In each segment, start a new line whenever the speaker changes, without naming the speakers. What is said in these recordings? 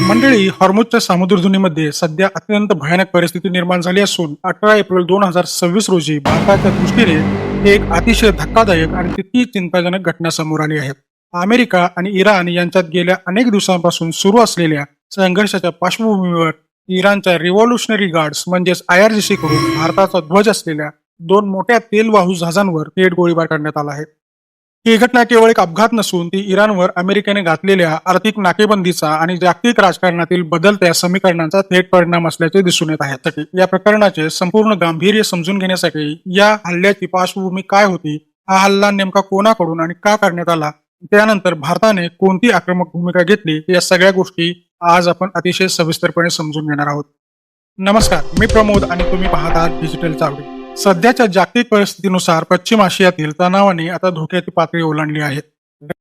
मंडळी, हॉर्मुझच्या सामुद्रधुनीमध्ये सध्या अत्यंत भयानक परिस्थिती निर्माण झाली असून 18 एप्रिल 2026 रोजी भारताच्या दृष्टीने ही एक अतिशय धक्कादायक आणि तितकी चिंताजनक घटना समोर आली आहे. अमेरिका आणि इराण यांच्यात गेल्या अनेक दिवसांपासून सुरू असलेल्या संघर्षाच्या पार्श्वभूमीवर इराणच्या रिव्हॉल्युशनरी गार्ड्स म्हणजेच IRGC कडून भारताचा ध्वज असलेल्या दोन मोठ्या तेलवाहू जहाजांवर थेट गोळीबार करण्यात आला आहे. ही घटना केवळ एक अपघात नसून ती इराणवर अमेरिकेने घातलेल्या आर्थिक नाकेबंदीचा आणि जागतिक राजकारणातील बदलत्या समीकरणांचा थेट परिणाम असल्याचे दिसून येत आहे. या प्रकरणाचे संपूर्ण गांभीर्य समजून घेण्यासाठी या हल्ल्याची पार्श्वभूमी काय होती, हा हल्ला नेमका कोणाकडून आणि का करण्यात आला, त्यानंतर भारताने कोणती आक्रमक भूमिका घेतली, या सगळ्या गोष्टी आज आपण अतिशय सविस्तरपणे समजून घेणार आहोत. नमस्कार, मी प्रमोद आणि तुम्ही पाहत आहात डिजिटल चावडी. सध्याच्या जागतिक परिस्थितीनुसार पश्चिम आशियातील तणावाने आता धोक्याची पातळी ओलांडली आहे.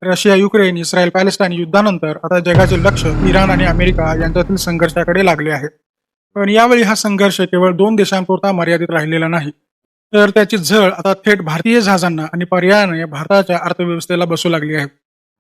रशिया युक्रेन इस्रायल पॅलेस्टाईन युद्धानंतर आता जगाचे लक्ष इराण आणि अमेरिका यांच्यातील संघर्षाकडे लागले आहे. पण यावेळी हा संघर्ष केवळ दोन देशांपुरता मर्यादित राहिलेला नाही, तर त्याची झळ आता थेट भारतीय जहाजांना आणि पर्यायाने भारताच्या अर्थव्यवस्थेला बसू लागली आहे.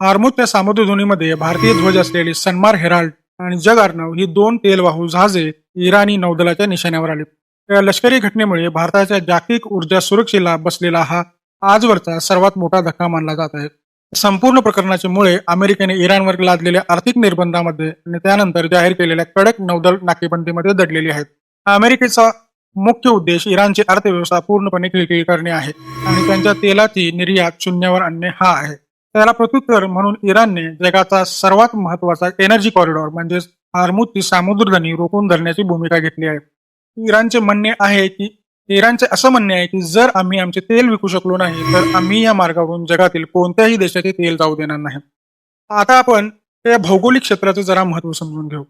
हॉर्मुझच्या सामुद्रधुनीमध्ये भारतीय ध्वज असलेली सन्मार हेराल्ड आणि जग अर्नव ही दोन तेलवाहू जहाजे इराणी नौदलाच्या निशाण्यावर आली. या लष्करी घटनेमुळे भारताच्या जागतिक ऊर्जा सुरक्षेला बसलेला हा आजवरचा सर्वात मोठा धक्का मानला जात आहे. संपूर्ण प्रकरणाचे मुळे अमेरिकेने इराणवर लादलेल्या आर्थिक निर्बंधामध्ये आणि त्यानंतर जाहीर केलेल्या कडक नौदल नाकेबंदीमध्ये दडलेली आहेत. अमेरिकेचा मुख्य उद्देश इराणची अर्थव्यवस्था पूर्णपणे खिळखिळी करणे आहे आणि त्यांच्या तेलाची निर्यात शून्यावर आणणे हा आहे. त्याला प्रत्युत्तर म्हणून इराणने जगाचा सर्वात महत्वाचा एनर्जी कॉरिडॉर म्हणजेच हॉर्मुझची सामुद्रधुनी रोखून धरण्याची भूमिका घेतली आहे. इराणचे असं म्हणणे आहे की जर आम्ही आमचे तेल विकू शकलो नाही तर आम्ही या मार्गावरून जगातील कोणत्याही देशाचे तेल जाऊ देणार नाही. आता आपण त्या भौगोलिक क्षेत्राचे जरा महत्व समजून घेऊ.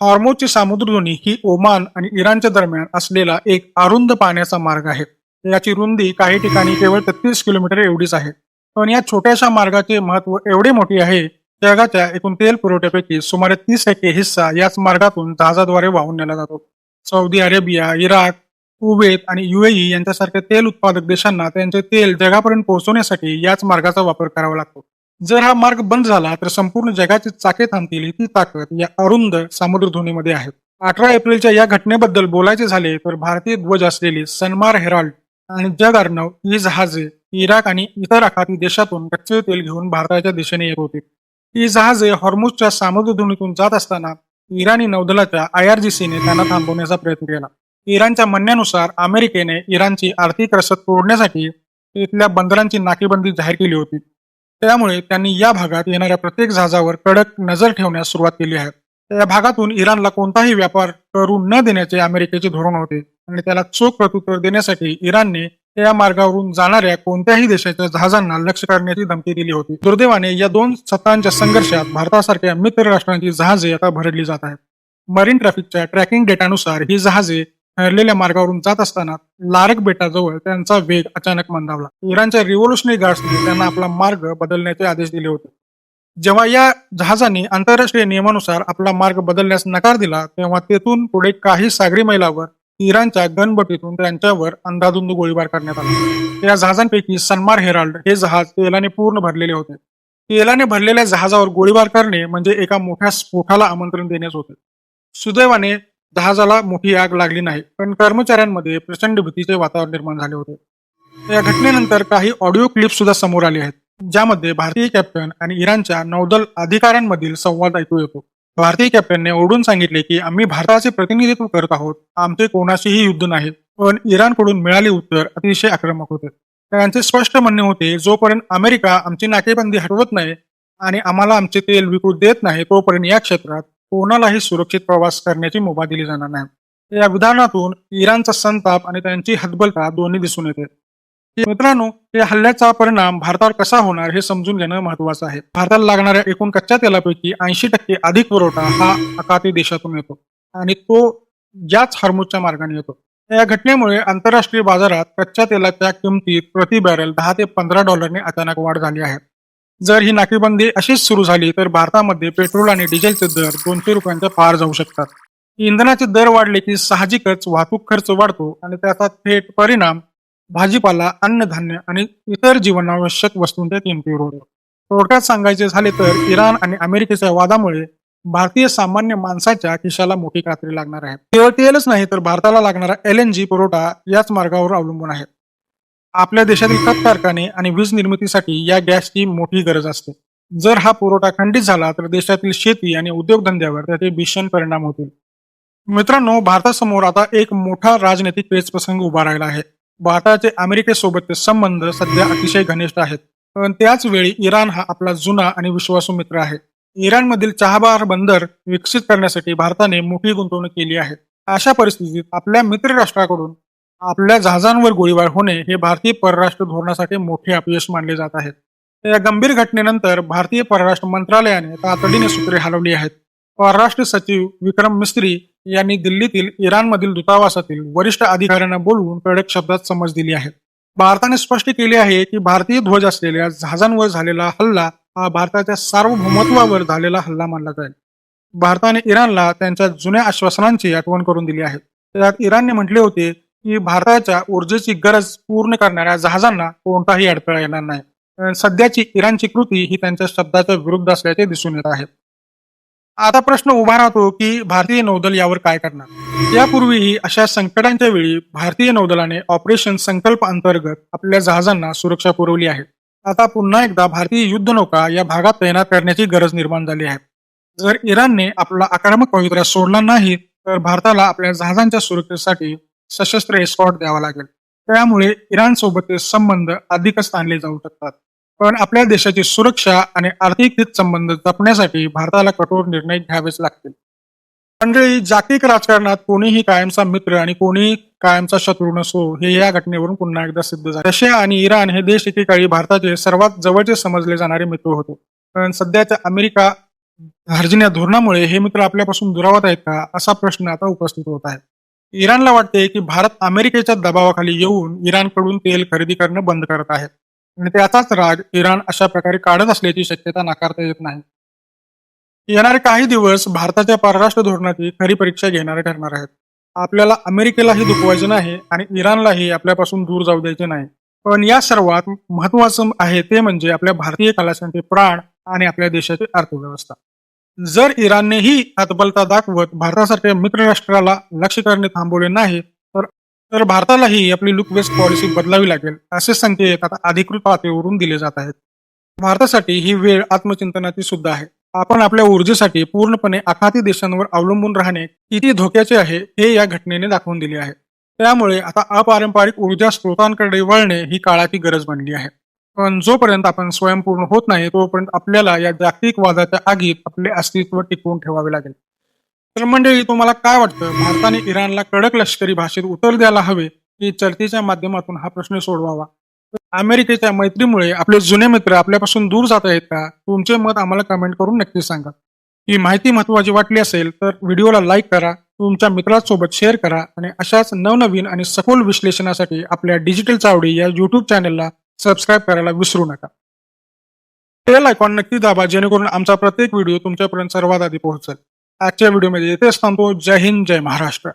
हॉर्मुझची सामुद्रधुनी ही ओमान आणि इराणच्या दरम्यान असलेला एक अरुंद पाण्याचा मार्ग आहे. याची रुंदी काही ठिकाणी केवळ 33 किलोमीटर एवढीच आहे. पण या छोट्याशा मार्गाचे महत्व एवढे मोठे आहे, जगाच्या एकूण तेल पुरवठ्यापैकी सुमारे 30% हिस्सा याच मार्गातून जहाजाद्वारे वाहून नेला जातो. सौदी अरेबिया, इराक, कुवेत आणि UAE यांच्यासारख्या तेल उत्पादक देशांना त्यांचे तेल जगापर्यंत पोहोचवण्यासाठी याच मार्गाचा वापर करावा लागतो. जर हा मार्ग बंद झाला तर संपूर्ण जगाची चाके थांबतील, ही ताकद या अरुंद सामुद्रधुनीमध्ये आहे. 18 एप्रिलच्या या घटनेबद्दल बोलायचे झाले तर भारतीय ध्वज असलेली सन्मार हेराल्ड आणि जग अर्नव ही जहाजे इराक आणि इतर आखाती देशातून कच्चे तेल घेऊन भारताच्या दिशेने येत होती. ही जहाजे हॉर्मुझच्या सामुद्रधुनीतून जात असताना इराणी नौदलाच्या IRGCने त्यांना थांबवण्याचा प्रयत्न केला. इराणच्या म्हणण्यानुसार अमेरिकेने इराणची आर्थिक रसद तोडण्यासाठी तिथल्या बंदरांची नाकेबंदी जाहीर केली होती. त्यामुळे त्यांनी या भागात येणाऱ्या प्रत्येक जहाजावर कडक नजर ठेवण्यास सुरुवात केली आहे. या भागातून इराणला कोणताही व्यापार करू न देण्याचे अमेरिकेचे धोरण होते आणि त्याला चोख प्रत्युत्तर देण्यासाठी इराणने या मार्गावरून जाणाऱ्या कोणत्याही देशाच्या जहाजांना लक्ष्य करण्याची धमकी दिली होती. दुर्दैवाने या दोन सत्तांच्या संघर्षात भारतासारख्या मित्र राष्ट्रांची जहाजे आता भरडली जात आहेत. मरीन ट्रॅफिकच्या ट्रॅकिंग डेटानुसार ही जहाजे ठरलेल्या मार्गावरून जात असताना लारक बेटाजवळ त्यांचा वेग अचानक मंदावला. इराणच्या रिव्होल्युशनरी गार्ड्सने त्यांना आपला मार्ग बदलण्याचे आदेश दिले होते. जेव्हा या जहाजांनी आंतरराष्ट्रीय नियमानुसार आपला मार्ग बदलण्यास नकार दिला तेव्हा तेथून पुढे काही सागरी मैलावर इराणच्या गनबटीतून त्यांच्यावर अंधाधुंद गोळीबार करण्यात आला. या जहाजांपैकी सन्मार हेराल्ड हे जहाज तेलाने पूर्ण भरलेले होते. तेलाने भरलेल्या जहाजावर गोळीबार करणे म्हणजे एका मोठ्या स्फोटाला आमंत्रण देण्यास होते. सुदैवाने जहाजाला मोठी आग लागली नाही, पण कर्मचाऱ्यांमध्ये प्रचंड भीतीचे वातावरण निर्माण झाले होते. या घटनेनंतर काही ऑडिओ क्लिप सुद्धा समोर आले आहेत, ज्यामध्ये भारतीय कॅप्टन आणि इराणच्या नौदल अधिकाऱ्यांमधील संवाद ऐकू येतो. भारतीय कॅप्टनने ओरडून सांगितले की आम्ही भारताचे प्रतिनिधित्व करत आहोत, आमचे कोणाशीही युद्ध नाही. पण इराणकडून मिळाले उत्तर अतिशय आक्रमक होते. त्यांचे स्पष्ट म्हणणे होते, जोपर्यंत अमेरिका आमची नाकेबंदी हटवत नाही आणि आम्हाला आमचे तेल विकू देत नाही तोपर्यंत या क्षेत्रात कोणालाही सुरक्षित प्रवास करण्याची मुभा दिली जाणार नाही. या विधानातून इराणचा संताप आणि त्यांची हतबलता दोन्ही दिसून येते. मित्रांनो, या हल्ल्याचा परिणाम भारतावर कसा होणार हे समजून घेणं महत्वाचं आहे. भारताला लागणाऱ्या एकूण कच्च्या तेलापैकी 80% अधिक पुरवठा हा आखाती देशातून येतो आणि तो याच हॉर्मुझच्या मार्गाने येतो. या घटनेमुळे आंतरराष्ट्रीय बाजारात कच्च्या तेलाच्या किमतीत प्रति बॅरल $10 ते $15 अचानक वाढ झाली आहे. जर ही नाकेबंदी अशीच सुरू झाली तर भारतामध्ये पेट्रोल आणि डिझेलचे दर ₹200 पार जाऊ शकतात. इंधनाचे दर वाढले की साहजिकच वाहतूक खर्च वाढतो आणि त्याचा थेट परिणाम भाजीपाला, अन्नधान्य आणि इतर जीवनावश्यक वस्तूंच्या किमतीवर होतो. थोडक्यात सांगायचे झाले तर इराण आणि अमेरिकेच्या वादामुळे भारतीय सामान्य माणसाच्या खिशाला मोठी कात्री लागणार आहे. केवळ तेलच नाही तर भारताला लागणारा LNG पुरवठा याच मार्गावर अवलंबून आहे. आपल्या देशातील खत कारखाने आणि वीज निर्मितीसाठी या गॅसची मोठी गरज असते. जर हा पुरवठा खंडित झाला तर देशातील शेती आणि उद्योगधंद्यावर त्याचे भीषण परिणाम होतील. मित्रांनो, भारतासमोर आता एक मोठा राजनैतिक पेचप्रसंग उभा राहिला आहे. भारताचे अमेरिकेसोबतचे संबंध सध्या अतिशय घनिष्ठ आहेत. पण त्याच वेळी इराण हा आपला जुना आणि विश्वासू मित्र आहे. इराणमधील चहाबार बंदर विकसित करण्यासाठी भारताने मोठी गुंतवणूक केली आहे. अशा परिस्थितीत आपल्या मित्र राष्ट्राकडून आपल्या जहाजांवर गोळीबार होणे हे भारतीय परराष्ट्र धोरणासाठी मोठे अपयश मानले जात आहे. या गंभीर घटनेनंतर भारतीय परराष्ट्र मंत्रालयाने तातडीने सूत्रे हलवली आहेत. परराष्ट्र सचिव विक्रम मिस्त्री यांनी दिल्लीतील इराणमधील दूतावासातील वरिष्ठ अधिकाऱ्यांना बोलवून कडक शब्दात समज दिली आहे. भारताने स्पष्ट केले आहे की भारतीय ध्वज असलेल्या जहाजांवर झालेला हल्ला हा भारताच्या सार्वभौमत्वावर झालेला हल्ला मानला जाईल. भारताने इराणला त्यांच्या जुन्या आश्वासनांची आठवण करून दिली आहे. त्यात इराणने म्हटले होते की भारताच्या ऊर्जेची गरज पूर्ण करणाऱ्या जहाजांना कोणताही अडथळा येणार नाही. सध्याची इराणची कृती ही त्यांच्या शब्दाच्या विरुद्ध असल्याचे दिसून येत आहे. आता प्रश्न उभा राहतो की भारतीय नौदल यावर काय करणार. यापूर्वीही अशा संकटांच्या वेळी भारतीय नौदलाने ऑपरेशन संकल्प अंतर्गत आपल्या जहाजांना सुरक्षा पुरवली आहे. आता पुन्हा एकदा भारतीय युद्धनौका या भागात तैनात करण्याची गरज निर्माण झाली आहे. जर इराणने आपला आक्रमक पवित्रा सोडला नाही तर भारताला आपल्या जहाजांच्या सुरक्षेसाठी सशस्त्र एस्कॉर्ट द्यावा लागेल. त्यामुळे इराणसोबतचे संबंध अधिकच ताणले जाऊ शकतात. पण आपल्या देशाची सुरक्षा आणि आर्थिक हितसंबंध जपण्यासाठी भारताला कठोर निर्णय घ्यावेच लागतील. मंडळी, जागतिक राजकारणात कोणीही कायमचा मित्र आणि कोणीही कायमचा शत्रू नसो हे या घटनेवरून पुन्हा एकदा सिद्ध झाले. रशिया आणि इराण हे देश एकेकाळी भारताचे सर्वात जवळचे समजले जाणारे मित्र होते. पण सध्याच्या अमेरिका धार्जिण्या धोरणामुळे हे मित्र आपल्यापासून दुरावत आहेत का, असा प्रश्न आता उपस्थित होत आहे. इराणला वाटते की भारत अमेरिकेच्या दबावाखाली येऊन इराणकडून तेल खरेदी करणं बंद करत आहे आणि त्याचाच राग इराण अशा प्रकारे काढत असल्याची शक्यता नाकारता येत नाही. येणारे काही दिवस भारताच्या परराष्ट्र धोरणाची खरी परीक्षा घेणारे ठरणार आहेत. आपल्याला अमेरिकेलाही दुखवायचे नाही आणि इराणलाही आपल्यापासून दूर जाऊ द्यायचे नाही. पण या सर्वात महत्वाचं आहे ते म्हणजे आपल्या भारतीय खलाशांचे प्राण आणि आपल्या देशाची अर्थव्यवस्था. जर इराणनेही हतबलता दाखवत भारतासारख्या मित्र राष्ट्राला लक्ष्य करणे थांबवले नाही तर भारतालाही आपली लुक वेस्ट पॉलिसी बदलावी लागेल, असे संकेत आता अधिकृत पातळीवरून दिले जात आहेत. भारतासाठी ही वेळ आत्मचिंतनाची सुद्धा आहे. आपण आपल्या ऊर्जेसाठी पूर्णपणे आखाती देशांवर अवलंबून राहणे किती धोक्याचे आहे हे या घटनेने दाखवून दिले आहे. त्यामुळे आता अपारंपरिक ऊर्जा स्रोतांकडे वळणे ही काळाची गरज बनली आहे. पण जोपर्यंत आपण स्वयंपूर्ण होत नाही तोपर्यंत आपल्याला या जागतिक वादाच्या आगीत आपले अस्तित्व टिकवून ठेवावे लागेल. तर मंडळी, तुम्हाला काय वाटतं, भारताने इराणला कडक लष्करी भाषेत उत्तर द्यायला हवे की चर्चेच्या माध्यमातून हा प्रश्न सोडवावा? अमेरिकेच्या मैत्रीमुळे आपले जुने मित्र आपल्यापासून दूर जात आहेत का? तुमचे मत आम्हाला कमेंट करून नक्की सांगा. ही माहिती महत्वाची वाटली असेल तर व्हिडिओला लाईक करा, तुमच्या मित्रांसोबत शेअर करा आणि अशाच नवनवीन आणि सखोल विश्लेषणासाठी आपल्या डिजिटल चावडी या YouTube चॅनलला सबस्क्राईब करायला विसरू नका. बेल आयकॉन नक्की दाबा जेणेकरून आमचा प्रत्येक व्हिडिओ तुमच्यापर्यंत सर्वात आधी पोहोचेल. आजच्या व्हिडिओमध्ये येथेच थांबतो. जय हिंद, जय महाराष्ट्र.